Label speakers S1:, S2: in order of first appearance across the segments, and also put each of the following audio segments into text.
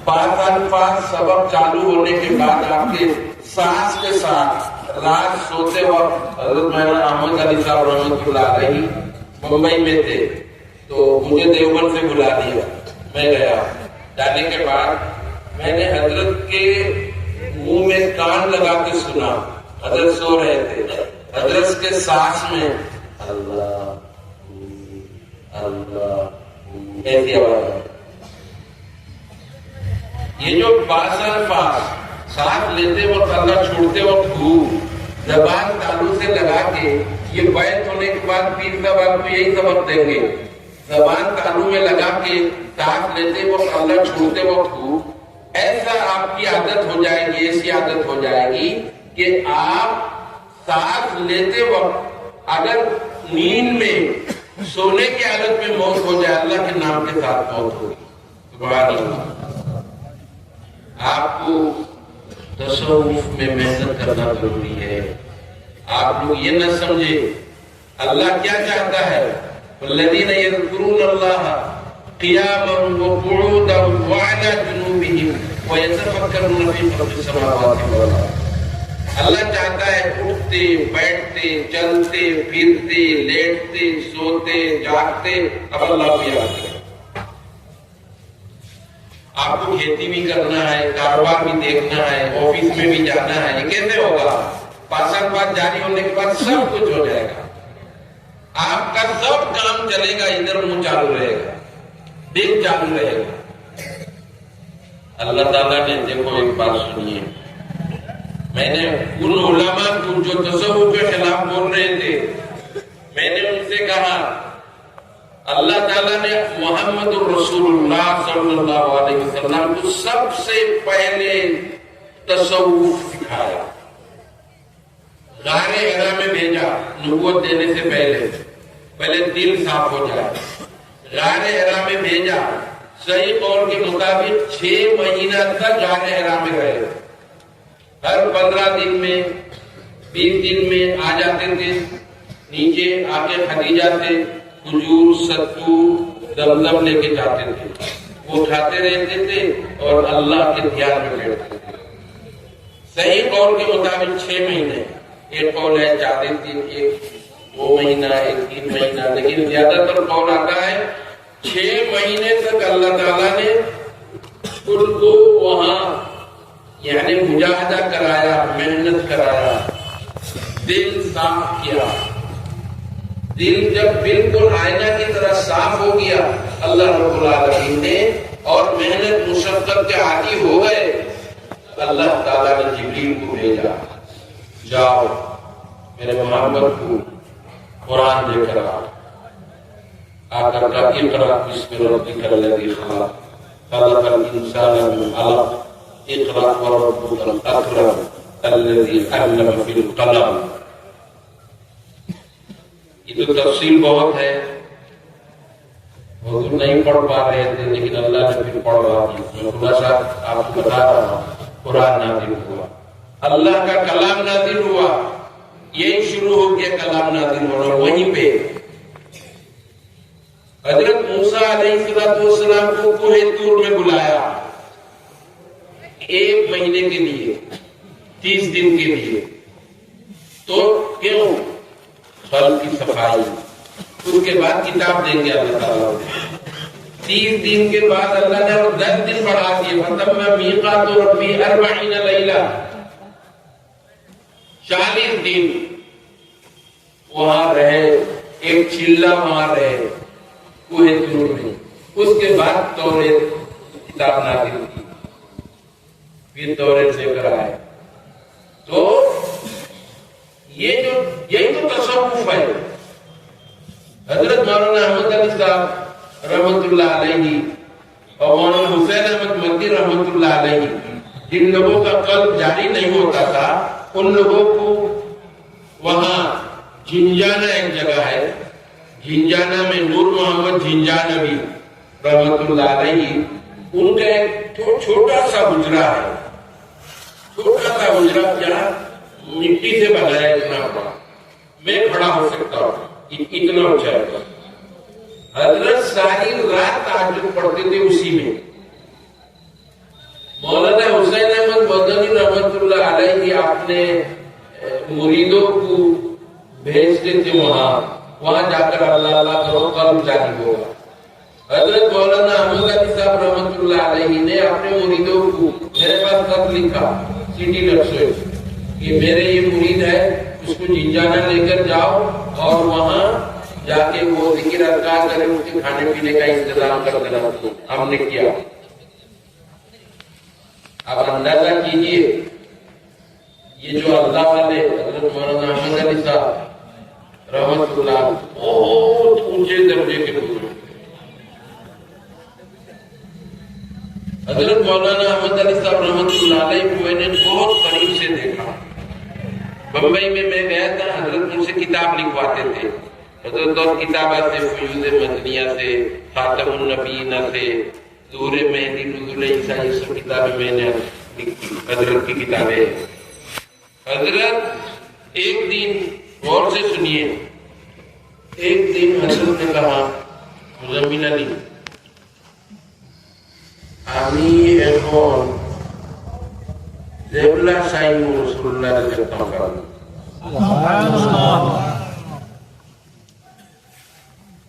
S1: بعض الفاظ سبق چالو ہونے کے بعد آپ کے سانس کے ساتھ رات سوتے وقت حضرت مولانا احمد علی صاحب رحمۃ اللہ علیہ ممبئی میں تھے تو مجھے دیوبند سے بلا دیا. میں گیا. جانے کے بعد میں نے حضرت کے منہ میں کان لگا کے سنا. حضرت سو رہے تھے. حضرت کے سانس میں اللہ اللہ ایسی آواز. یہ جو بعض الفاظ ساتھ لیتے وقت اللہ چھوڑتے وقت زبان تالو سے لگا کے یہ بیعت ہونے کے بعد پیر صاحب آپ کو یہی سبق دیں گے. زبان تالو میں لگا کے ساتھ لیتے وقت اللہ چھوڑتے وقت ایسا آپ کی عادت ہو جائے گی, ایسی عادت ہو جائے گی کہ آپ ساتھ لیتے وقت اگر نیند میں سونے کی حالت میں موت ہو جائے اللہ کے نام کے ساتھ موت ہوگی. سبحان اللہ. آپ کو تصوف میں محنت کرنا ضروری ہے. آپ لوگ یہ نہ سمجھے اللہ کیا چاہتا ہے, الذین یذکرون اللہ قیاما وقعودا وعلی جنوبہم ویتفکرون فی خلق السماوات والارض. اللہ چاہتا ہے اٹھتے بیٹھتے چلتے پھرتے لیٹتے سوتے جاگتے اب اللہ کو یاد کریں. آپ کو کھیتی بھی کرنا ہے, کاروبار بھی دیکھنا ہے, آفس میں بھی جانا ہے. یہ کیسے ہوگا؟ پاسن بات جاری ہونے کے بعد سب کچھ ہو جائے گا. آپ کا سب کام چلے گا, ادھر منہ چالو رہے گا, دل چالو رہے گا. اللہ تعالیٰ نے دیکھو ایک بات سنیے, میں نے ان علماء کو جو تصوف کے خلاف بول رہے تھے میں نے ان سے کہا اللہ تعالیٰ نے محمد الرسول اللہ صلی اللہ علیہ وسلم کو سب سے پہلے تصوف سکھایا. غار حرا میں بھیجا نبوت دینے سے پہلے دل صاف ہو جائے. غار حرا میں بھیجا, صحیح قول کے مطابق 6 مہینہ تک غار حرا میں رہے. ہر 15 دن میں 20 دن میں آ جاتے تھے, نیچے آ کے خدیجہ سے کھجور ستو زمزم لے کے جاتے تھے. وہ کھاتے رہتے تھے اور اللہ کے دھیان میں بیٹھتے تھے. صحیح قول کے مطابق 6 مہینے. ایک قول ہے 4 دن, ایک 2 مہینہ, ایک 3 مہینہ, لیکن زیادہ تر قول آتا ہے 6 مہینے تک اللہ تعالیٰ نے ان کو وہاں یعنی مجاہدہ کرایا, محنت کرایا, دل صاف کیا. دل جب بالکل آئینہ کی طرح صاف ہو گیا اللہ رب العالمین نے اور محنت مشقت کے عادی ہو گئے, اللہ تعالیٰ نے جبریل کو بھیجا, جاؤ میرے محمد کو قرآن لے کر آ کر اقرأ بسم ربک الذی خلق خلق الانسان من علق اقرأ وربک الاکرم الذی علم بالقلم. یہ تو تفصیل بہت ہے, وہ تو نہیں پڑھ پا رہے تھے لیکن اللہ نے پھر پڑھوا دی. میں خلاصہ آپ کو بتا رہا ہوں, قرآن نازل ہوا, اللہ کا کلام نازل ہوا, یہی شروع ہو گیا کلام نازل ہونا. وہیں پہ حضرت موسیٰ علیہ السلام کو کوہ طور میں بلایا 1 مہینے کے لیے, 30 دن کے لیے. تو کیوں؟ قلب کی صفائی. اس کے بعد کتاب دیں گے اللہ تعالیٰ. 30 دن کے بعد اللہ نے 10 دن بڑھا دیے. مطلب میقات ربی 40 لیلہ, 40 دن وہاں رہے, ایک چلہ وہاں رہے کوہ طور میں. اس کے بعد توریت کتاب نازل کی, پھر توریت لے کر آئے. تو یہی تو تصوف ہے. حضرت مولانا احمد علی صاحب رحمۃ اللہ علیہ اور مولانا حسین احمد مدنی رحمۃ اللہ علیہ, جن لوگوں کا قلب جاری نہیں ہوتا تھا ان لوگوں کو وہاں جھنجھانا ایک جگہ ہے, جھنجھانا میں نور محمد جھنجھانوی رحمۃ اللہ علیہ, ان کا ایک چھوٹا سا حجرہ ہے, چھوٹا سا حجرہ جہاں مٹی سے بنایا اتنا بڑا, میں کھڑا ہو سکتا ہوں اتنا اونچا ہے. حضرت ساری رات تہجد پڑھتے تھے اسی میں, مولانا حسین احمد مدنی رحمۃ اللہ علیہ کی آپ نے مریدوں کو بھیجتے تھے وہاں جا کر اللہ کرو قلب جاری ہوگا. حضرت مولانا احمد علی صاحب رحمۃ اللہ علیہ نے اپنے مریدوں کو میرے پاس خط لکھا سٹی لکسوئی کہ میرے یہ مرید ہے اس کو جنجانہ لے کر جاؤ اور وہاں جا کے وہ ذکر اذکار کریں اس کے کھانے پینے کا انتظام کر دینا. ہم نے کیا. آپ اندازہ کیجئے یہ جو اللہ والے حضرت مولانا احمد علی صاحب رحمت اللہ بہت اونچے درجے کے بزرگ. حضرت مولانا احمد علی صاحب رحمت اللہ علیہ کو میں نے بہت قریب سے دیکھا. بمبئی میں گیا تھا. حضرت مجھ سے کتاب لکھواتے تھے. حضرت اور کتابیں سے فیوز مدنیہ سے خاتم النبیین سے دور مہدی نزول عیسیٰ یہ سب کتابیں میں نے لکھی. حضرت کی کتابیں. حضرت ایک دن غور سے سنیے ایک دن حضرت نے کہا مزمل علی আমি এখন দেবলা সাই রাসূলুল্লাহর দেখতাম সুবহানাল্লাহ.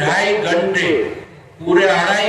S1: 2.5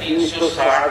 S1: 360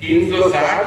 S1: 360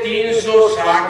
S1: 360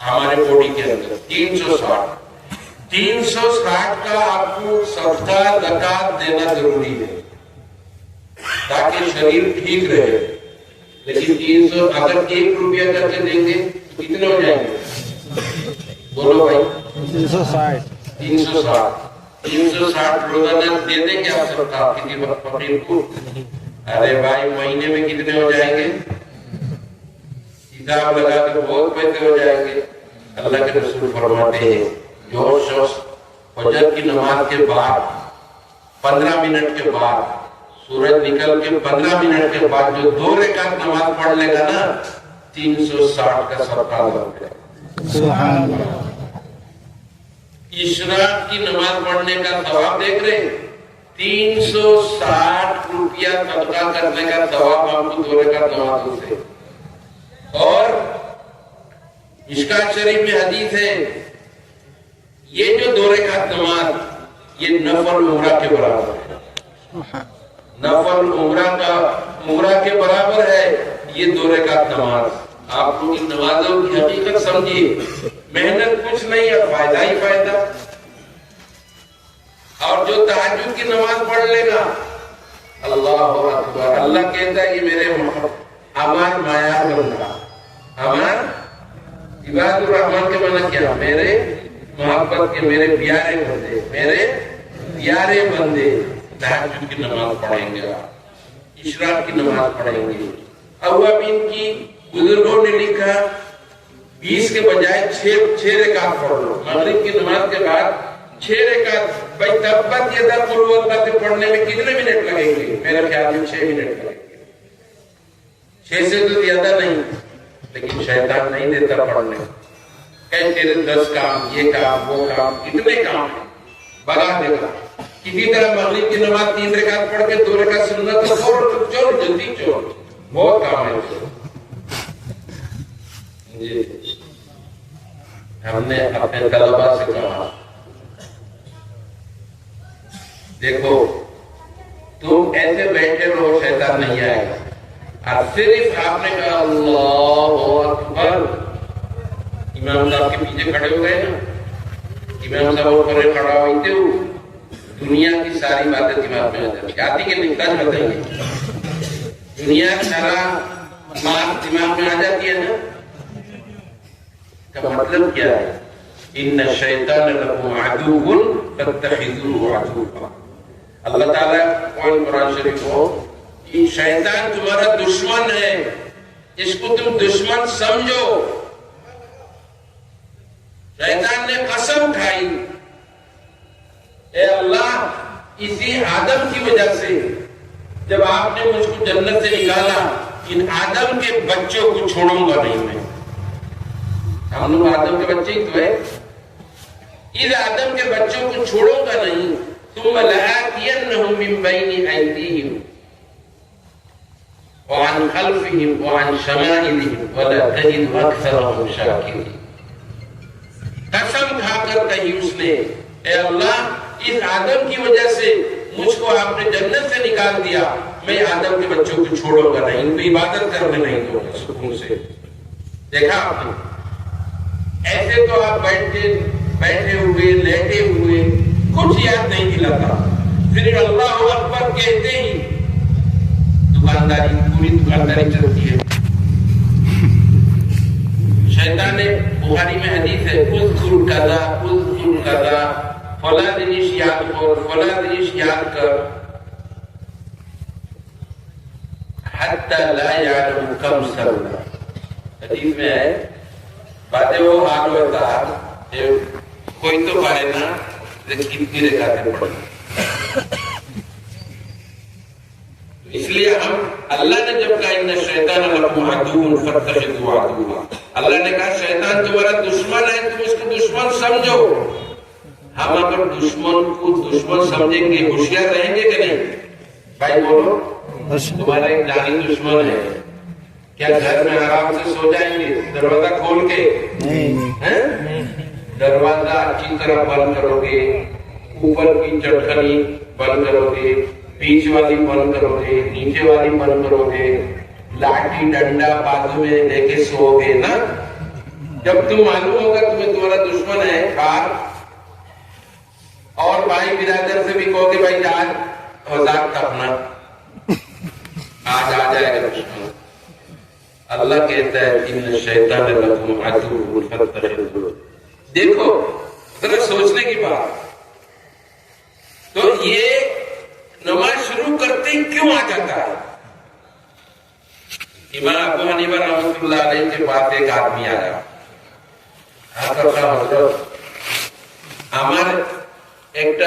S1: ہمارے باڈی کے اندر 360 کا آپ کو صدقہ زکات دینا ضروری ہے تاکہ شریر ٹھیک رہے. لیکن 300 اگر 1 روپیہ کر کے دیں گے کتنے ہو جائیں گے؟ بولو بھائی. 360 روزانہ دے دیں گے آپ صدقہ کسی فقیر کو. ارے بھائی مہینے میں کتنے ہو جائیں گے؟ حساب لگا کے بہت پیسے ہو جائیں گے. اللہ کے رسول فرماتے ہیں جو شخص فجر کی نماز کے بعد 15 منٹ کے بعد سورج نکل کے 15 منٹ کے بعد جو 2 رکعت نماز پڑھ لے گا نا 360 کا صدقہ لگ جائے. سبحان اللہ. اشراق کی نماز پڑھنے کا ثواب دیکھ رہے ہیں 360 روپیہ صدقہ کرنے کا ثواب آپ کو 2 رکعت نمازوں سے. اور مشکات شریف میں حدیث ہے یہ جو 2 رکعت نماز یہ نفل عمرہ کے برابر ہے. نفل عمرہ کے برابر ہے یہ 2 رکعت نماز. آپ لوگ ان نمازوں کی حقیقت سمجھیے. محنت کچھ نہیں ہے فائدہ ہی فائدہ. اور جو تہجد کی نماز پڑھ لے گا اللہ اکبر اللہ کہتا ہے کہ میرے ہمار مایا بندہ ہمار عباد الرحمن کے معنی کیا؟ میرے محبت کے میرے پیارے بندے میرے پیارے بندے تہجد کی نماز پڑھیں گے اشراق کی نماز پڑھیں گے. اوابین کی بزرگوں نے لکھا 20 کے بجائے 6 رکعت پڑھ لو. مغرب کی نماز کے بعد 6 رکعت. بھائی تبت یدا قل ہو اللہ سے پڑھنے میں کتنے منٹ لگیں گے؟ میرا خیال میں 6 منٹ لگیں گے. 6 سے تو زیادہ نہیں. لیکن شیطان نہیں دیتا پڑھنے. کہ تیرے 10 کام یہ کام وہ کام کتنے کام ہیں بگا دے گا. کسی طرح مغرب کی نماز 3 رکعت پڑھ کے 2 رکعت سنت تو چور جلدی چور بہت کام ہے. جی ہم نے اپنے طلباء سے کہا دیکھو تم ایسے بیٹھے رہو شیطان نہیں آئے گا. اور صرف آپ نے کہا اللہ اکبر امام صاحب کے پیچھے کھڑے ہو گئے نا. امام صاحب اوپر کھڑا ہوتے ہو دنیا کی ساری باتیں دماغ میں آ جاتی. آتی کہ نہیں سچ بتائیے دنیا کی سارا بات دماغ میں آ جاتی ہے نا. کا مطلب کیا ہے؟ ان الشیطان لکم عدو فاتخذوه عدوا. اللہ تعالیٰ قرآن شریف کو شیطان تمہارا دشمن ہے اس کو تم دشمن سمجھو. شیطان نے قسم کھائی اے اللہ اسی آدم کی وجہ سے جب آپ نے مجھ کو جنت سے نکالا ان آدم کے بچوں کو چھوڑوں گا نہیں میں. ہم لوگ آدم کے بچے ہی تو ہے. اس آدم کے بچوں کو چھوڑوں گا نہیں. ثم لآتینہم من بین ایدیہم وعن خلفہم وعن شمائلہم ولا تجد اکثرہم شاکرین. قسم کھا کر کہی اس نے اے اللہ اس آدم کی وجہ سے مجھ کو آپ نے جنت سے نکال دیا میں آدم کے بچوں کو چھوڑوں گا نہیں ان کو عبادت کرنے نہیں دوں گا سکون سے. دیکھا آپ نے ایسے تو آپ بیٹھے ہوئے لیٹے ہوئے کچھ یاد نہیں دلاتا. پھر اللہ اکبر کہتے ہی پوری دکانداری چلتی ہے. شیطان نے بخاری میں حدیث ہے اذکر کذا فلاں دنش یاد کر فلاں دنش یاد کر حتی لا یعلم کم صلی. حدیث میں ہے باتیں وہ حال ہوتا ہے کوئی تو پائے نا کتنی رکعتیں پڑھی. اس لیے ہم اللہ نے جب کہا ان الشیطان لکم عدو فاتخذوه عدوا اللہ نے کہا شیطان تمہارا دشمن ہے تم اس کو دشمن سمجھو. ہم اگر دشمن کو دشمن سمجھیں گے ہوشیار رہیں گے کہ نہیں؟ بھائی بولو تمہارا ایک جانی دشمن ہے کیا گھر میں آرام سے سو جائیں گے دروازہ کھول کے؟ دروازہ اچھی طرح بند کرو گے اوپر کی چٹکنی بند کرو گے بیچ والی بند کرو گے نیچے والی بند کرو گے لاٹھی ڈنڈا بازو میں لے کے سو گے نا. جب تم معلوم ہوگا تمہیں تمہارا دشمن ہے کار، اور بھائی برادر سے بھی کہو کہ بھائی آج مذاق تھا اپنا، آج آ جائے گا دشمن. اللہ کہتا ہے ان الشیطان لکم عدو فاتخذوہ. دیکھو ذرا سوچنے کی بات، تو یہ نماز شروع کرتے ہی کیوں آ جاتا ہے؟ امام ابو حنیفہ رحمۃ اللہ علیہ کے پاس ایک آدمی آیا، আমার একটা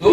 S1: 2